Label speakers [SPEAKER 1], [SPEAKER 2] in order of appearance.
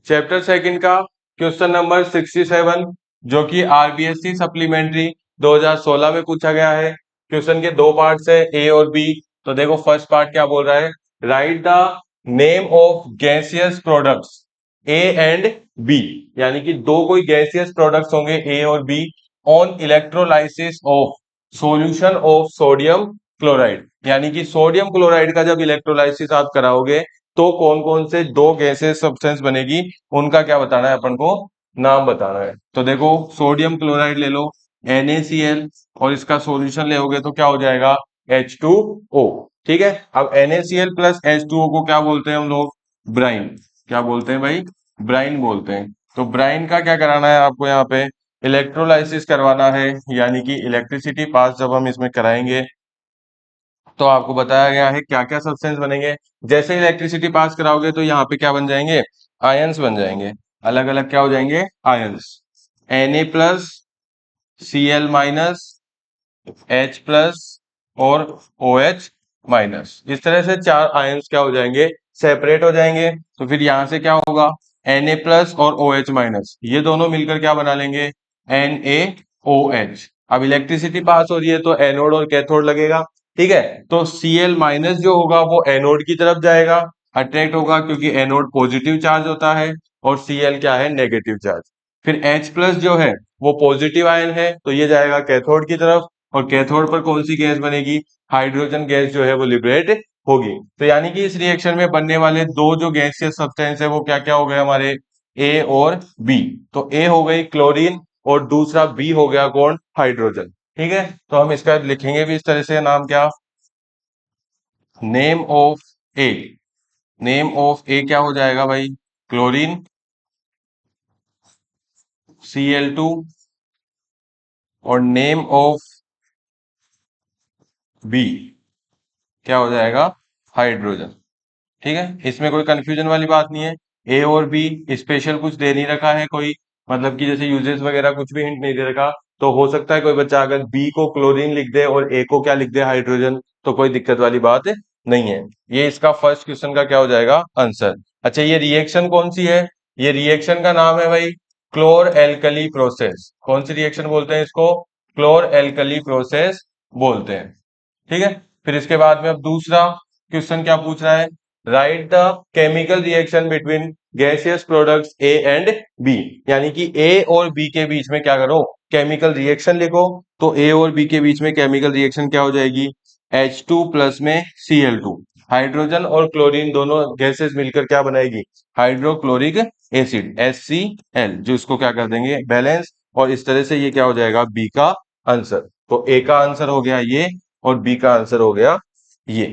[SPEAKER 1] Chapter second का question number 67, जो कि आरबीएससी सप्लीमेंट्री 2016 में पूछा गया है। क्वेश्चन के दो पार्ट्स है, ए और बी। तो देखो फर्स्ट पार्ट क्या बोल रहा है, write the name of gaseous products A and B, यानी कि दो कोई गैसियस प्रोडक्ट्स होंगे ए और B on electrolysis of solution of sodium chloride, यानी कि सोडियम क्लोराइड का जब इलेक्ट्रोलाइसिस आप कराओगे तो कौन कौन से दो गैसेस सब्सटेंस बनेगी, उनका क्या बताना है अपन को, नाम बताना है। तो देखो सोडियम क्लोराइड ले लो NaCl, और इसका सॉल्यूशन लेोगे तो क्या हो जाएगा H2O। ठीक है, अब NaCl प्लस H2O को क्या बोलते हैं हम लोग, ब्राइन। क्या बोलते हैं भाई, ब्राइन बोलते हैं। तो ब्राइन का क्या कराना है आपको, यहाँ पे इलेक्ट्रोलाइसिस करवाना है, यानी कि इलेक्ट्रिसिटी पास जब हम इसमें कराएंगे तो आपको बताया गया है क्या क्या सब्सटेंस बनेंगे। जैसे इलेक्ट्रिसिटी पास कराओगे तो यहाँ पे क्या बन जाएंगे, आयंस बन जाएंगे, अलग अलग क्या हो जाएंगे, ions. Na plus, Cl minus, H plus और OH माइनस, इस तरह से चार आयंस क्या हो जाएंगे, सेपरेट हो जाएंगे। तो फिर यहां से क्या होगा, Na प्लस और OH माइनस, ये दोनों मिलकर क्या बना लेंगे, NaOH। अब इलेक्ट्रिसिटी पास हो रही है तो एनोड और कैथोड लगेगा। ठीक है, तो Cl माइनस जो होगा वो एनोड की तरफ जाएगा, अट्रैक्ट होगा, क्योंकि एनोड पॉजिटिव चार्ज होता है और Cl क्या है, नेगेटिव चार्ज। फिर H प्लस जो है वो पॉजिटिव आयन है, तो ये जाएगा कैथोड की तरफ, और कैथोड पर कौन सी गैस बनेगी, हाइड्रोजन गैस जो है वो लिबरेट होगी। तो यानी कि इस रिएक्शन में बनने वाले दो जो गैसियस सब्सटेंस है वो क्या क्या हो गए हमारे, ए और बी। तो ए हो गई क्लोरीन और दूसरा बी हो गया कौन, हाइड्रोजन। ठीक है, तो हम इसका लिखेंगे भी इस तरह से, नाम क्या, name of A. Name of A क्या हो जाएगा भाई, क्लोरीन, Cl2, और नेम ऑफ बी क्या हो जाएगा, हाइड्रोजन। ठीक है, इसमें कोई कंफ्यूजन वाली बात नहीं है। ए और बी स्पेशल कुछ दे नहीं रखा है कोई, मतलब कि जैसे यूजेस वगैरह कुछ भी हिंट नहीं दे रखा। तो हो सकता है कोई बच्चा अगर बी को क्लोरीन लिख दे और ए को क्या लिख दे, हाइड्रोजन, तो कोई दिक्कत वाली बात नहीं है। ये इसका फर्स्ट क्वेश्चन का क्या हो जाएगा, आंसर। अच्छा, ये रिएक्शन कौन सी है, ये रिएक्शन का नाम है भाई क्लोर एल्कली प्रोसेस। कौन सी रिएक्शन बोलते हैं इसको, क्लोर एल्कली प्रोसेस बोलते हैं। ठीक है, फिर इसके बाद में अब दूसरा क्वेश्चन क्या पूछ रहा है, write the chemical reaction between gaseous products A and B, यानी कि ए और बी के बीच में क्या करो, केमिकल रिएक्शन लिखो। तो ए और बी के बीच में केमिकल रिएक्शन क्या हो जाएगी, H2 प्लस में Cl2, हाइड्रोजन और क्लोरीन दोनों गैसेस मिलकर क्या बनाएगी, हाइड्रोक्लोरिक एसिड HCl, जो इसको क्या कर देंगे, बैलेंस। और इस तरह से ये क्या हो जाएगा, बी का आंसर। तो ए का आंसर हो गया ये, और बी का आंसर हो गया ये।